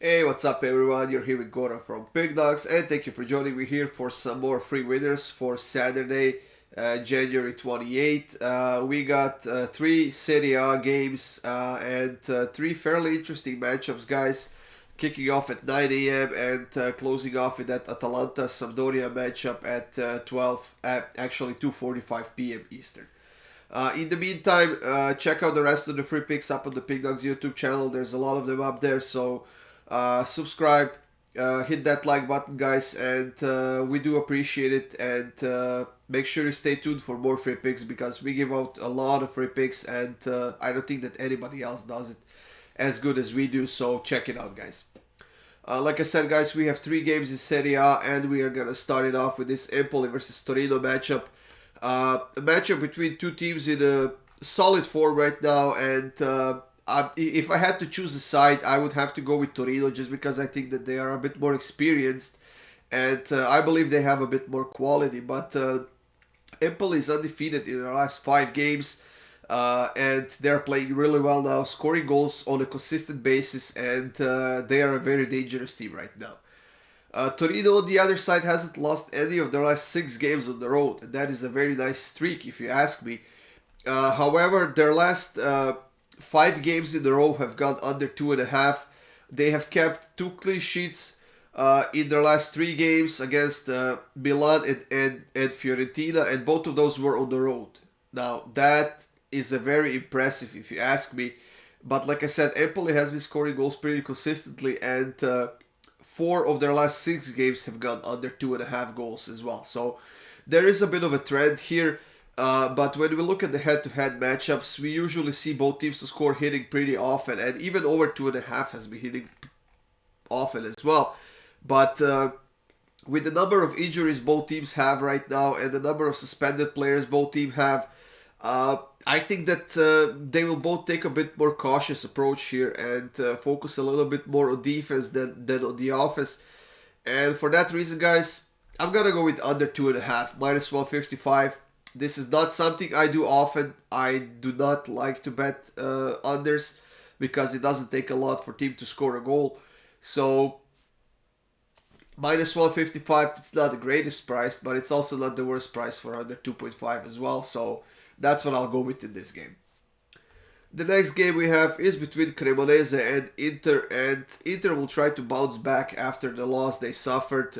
Hey, what's up everyone? You're here with Goran from Pickdawgz, and thank you for joining me here for some more free winners for Saturday, January 28th. We got three Serie A games and three fairly interesting matchups, guys. Kicking off at 9 a.m. and closing off with that Atalanta Sampdoria matchup at 2:45 p.m. Eastern. In the meantime, check out the rest of the free picks up on the Pick Dawgz YouTube channel. There's a lot of them up there, so subscribe, hit that like button, guys, and we do appreciate it. And make sure you stay tuned for more free picks because we give out a lot of free picks, and I don't think that anybody else does it as good as we do. So check it out, guys. Like I said, guys, we have three games in Serie A, and we are gonna start it off with this Empoli versus Torino matchup. A matchup between two teams in a solid form right now, and if I had to choose a side, I would have to go with Torino just because I think that they are a bit more experienced, and I believe they have a bit more quality. But Empoli is undefeated in their last five games, and they're playing really well now, scoring goals on a consistent basis, and they are a very dangerous team right now. Torino, on the other side, hasn't lost any of their last six games on the road, and that is a very nice streak, if you ask me. However, their last five games in a row have gone under 2.5. They have kept two clean sheets in their last three games against Milan and Fiorentina, and both of those were on the road. Now, that is a very impressive, if you ask me. But like I said, Empoli has been scoring goals pretty consistently, and four of their last six games have gone under 2.5 goals as well. So there is a bit of a trend here. But when we look at the head-to-head matchups, we usually see both teams to score hitting pretty often, and even over 2.5 has been hitting often as well. But with the number of injuries both teams have right now and the number of suspended players both teams have, I think that they will both take a bit more cautious approach here and focus a little bit more on defense than on the offense. And for that reason, guys, I'm gonna go with under 2.5, minus 155. This is not something I do often. I do not like to bet unders because it doesn't take a lot for team to score a goal. So minus 155, it's not the greatest price, but it's also not the worst price for under 2.5 as well. So that's what I'll go with in this game. The next game we have is between Cremonese and Inter, and Inter will try to bounce back after the loss they suffered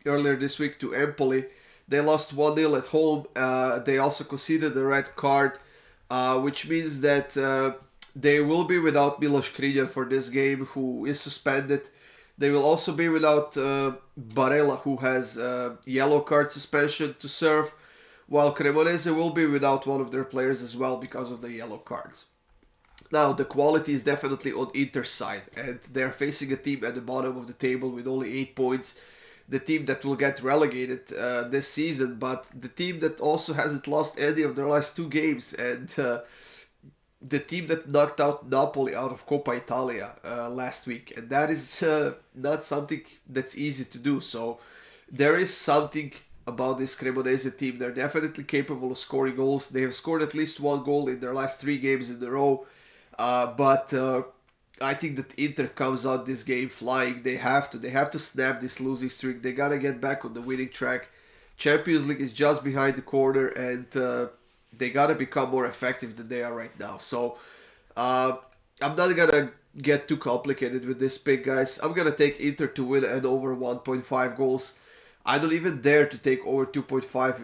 earlier this week to Empoli. They lost 1-0 at home. They also conceded a red card, which means that they will be without Milos Skriniar for this game, who is suspended. They will also be without Barella, who has yellow card suspension to serve, while Cremonese will be without one of their players as well because of the yellow cards. Now, the quality is definitely on Inter's side, and they're facing a team at the bottom of the table with only 8 points. The team that will get relegated this season, but the team that also hasn't lost any of their last two games, and the team that knocked out Napoli out of Coppa Italia last week, and that is not something that's easy to do. So there is something about this Cremonese team. They're definitely capable of scoring goals. They have scored at least one goal in their last three games in a row, but I think that Inter comes out this game flying. They have to snap this losing streak. They gotta get back on the winning track. Champions League is just behind the corner, and they gotta become more effective than they are right now. So I'm not gonna get too complicated with this pick, guys. I'm gonna take Inter to win and over 1.5 goals. I don't even dare to take over 2.5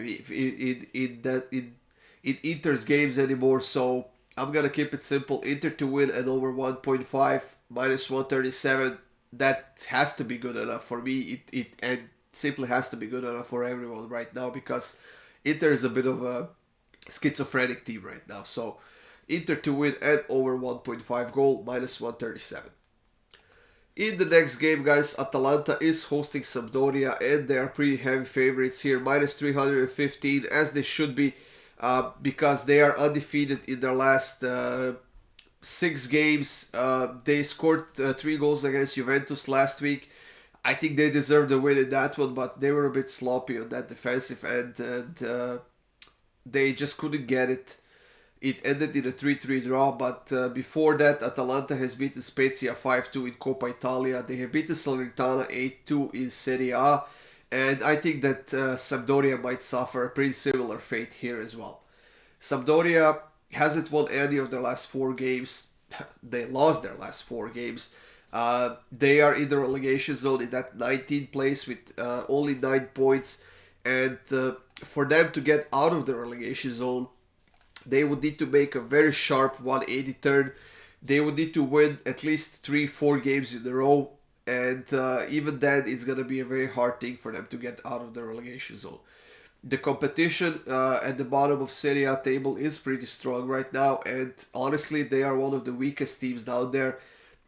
in Inter's games anymore. So I'm gonna keep it simple. Inter to win and over 1.5, minus 137. That has to be good enough for me. It and simply has to be good enough for everyone right now because Inter is a bit of a schizophrenic team right now. So Inter to win and over 1.5 goal, minus 137. In the next game, guys, Atalanta is hosting Sampdoria, and they are pretty heavy favorites here, minus 315, as they should be, because they are undefeated in their last six games. They scored 3 goals against Juventus last week. I think they deserved the win in that one, but they were a bit sloppy on that defensive end, and they just couldn't get it It ended in a 3-3 draw, but before that, Atalanta has beaten Spezia 5-2 in Coppa Italia. They have beaten Salernitana 8-2 in Serie A. And I think that Sampdoria might suffer a pretty similar fate here as well. Sampdoria hasn't won any of their last 4 games. They lost their last 4 games. They are in the relegation zone in that 19th place with only 9 points. And for them to get out of the relegation zone, they would need to make a very sharp 180 turn. They would need to win at least 3-4 games in a row. And even then, it's going to be a very hard thing for them to get out of the relegation zone. The competition at the bottom of Serie A table is pretty strong right now. And honestly, they are one of the weakest teams down there.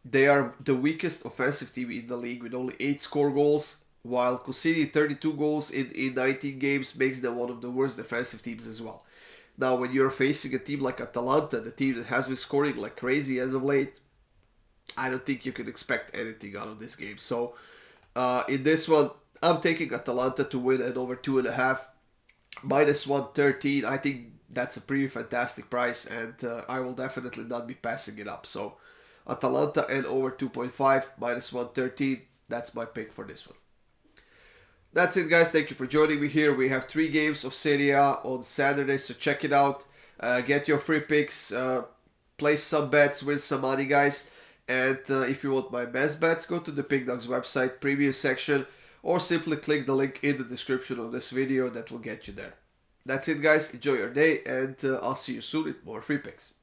They are the weakest offensive team in the league with only 8 score goals, while conceding 32 goals in 19 games makes them one of the worst defensive teams as well. Now, when you're facing a team like Atalanta, the team that has been scoring like crazy as of late, I don't think you can expect anything out of this game. So, in this one, I'm taking Atalanta to win at over 2.5. Minus 113, I think that's a pretty fantastic price, and I will definitely not be passing it up. So, Atalanta and over 2.5, minus 113, that's my pick for this one. That's it, guys. Thank you for joining me here. We have 3 games of Serie A on Saturday, so check it out. Get your free picks, place some bets, win some money, guys. And if you want my best bets, go to the Pick Dawgz website, preview section, or simply click the link in the description of this video that will get you there. That's it, guys. Enjoy your day, and I'll see you soon with more free picks.